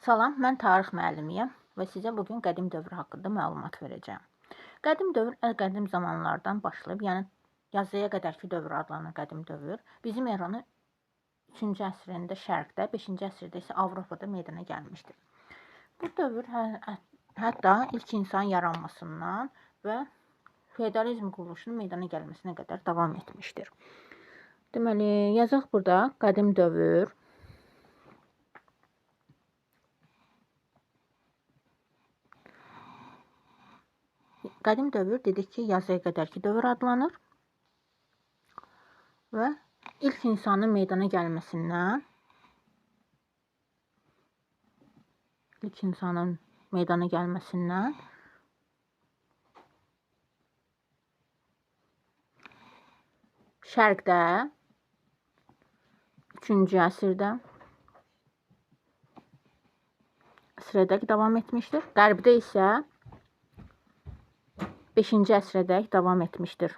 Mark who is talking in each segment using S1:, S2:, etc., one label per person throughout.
S1: Salam, mən tarix müəllimiyəm və sizə bugün qədim dövr haqqında məlumat verəcəm. Qədim dövr qədim zamanlardan başlayıb, yəni yazıya qədərki dövr adlanan qədim dövr bizim eranın 3-cü əsrində şərqdə, 5-ci əsrdə isə Avropada meydana gəlmişdir. Bu dövr hətta ilk insan yaranmasından və feodalizm quruluşunun meydana gəlməsinə qədər davam etmişdir. Deməli, yazaq burada qədim dövr. Qədim dövr dedik ki, yazıya qədərki dövr adlanır və ilk insanın meydana gəlməsindən şərqdə 3-cü əsrədək davam etmişdir. Qərbdə isə 5-ci əsrədək davam etmişdir.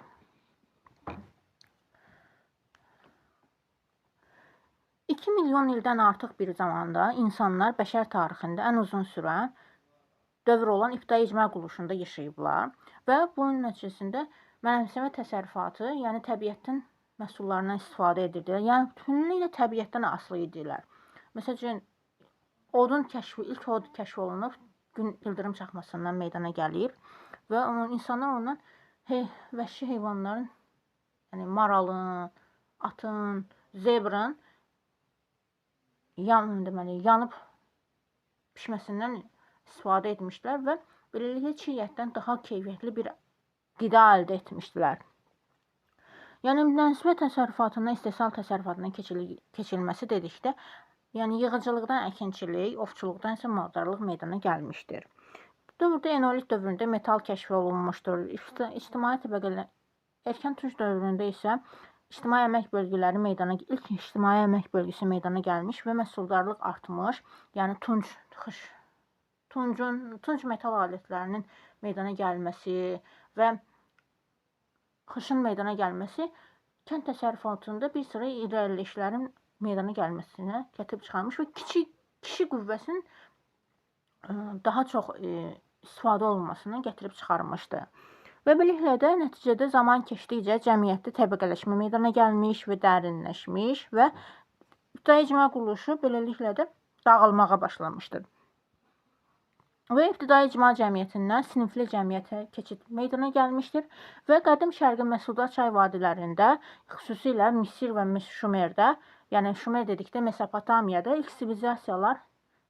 S1: $2 milyon ildən artıq bir zamanda insanlar bəşər tarixində ən uzun sürən dövr olan ibtidai icma quruluşunda yaşayıblar və bunun nəticəsində mənimsəmə təsərrüfatı, yəni təbiətin məhsullarından istifadə edirdilər. Yəni bütünlüklə təbiətdən asılı idilər. Məsələn, ilk od kəşf olunub, gün ildırım çaxmasından meydana gəlib və insanlar ondan vəhşi heyvanların, yəni maralın, atın, zebrın yanıb pişməsindən istifadə etmişlər və beləliklə çiy ətdən daha keyfiyyətli bir qida əldə etmişdilər. Yəni mənimsəmə təsərrüfatından istehsal təsərrüfatına keçilməsi dedikdə, yəni yığıcılıqdan əkinçilik, ovçuluqdan isə maldarlıq meydana gəlmişdir. Dövrdə eneolit dövründə metal kəşf olunmuşdur. İctimai təbəqələr erkən tunc dövründə isə ilk ictimai əmək bölgüsü meydana gəlmiş və məhsuldarlıq artmış. Yəni tunc metal alətlərinin meydana gəlməsi və xışın meydana gəlməsi kənd təsərrüfatında bir sıra irəliləyişlərin meydana gəlməsinə gətirib çıxarmış və kişi qüvvəsinin daha çox istifadə olunmasına gətirib çıxarmışdı. Və beləliklə də nəticədə zaman keçdikcə cəmiyyətdə təbəqələşmə meydana gəlmiş və dərinləşmiş və ibtidai icma quruluşu beləliklə də dağılmağa başlamışdır. Və ibtidai icma cəmiyyətindən sinifli cəmiyyətə keçid meydana gəlmişdir və qədim şərqin məhsuldar çay vadilərində, xüsusilə Misir və Şumerdə, yəni Şumer dedikdə Mesopotamiyada ilk sivilizasiyalar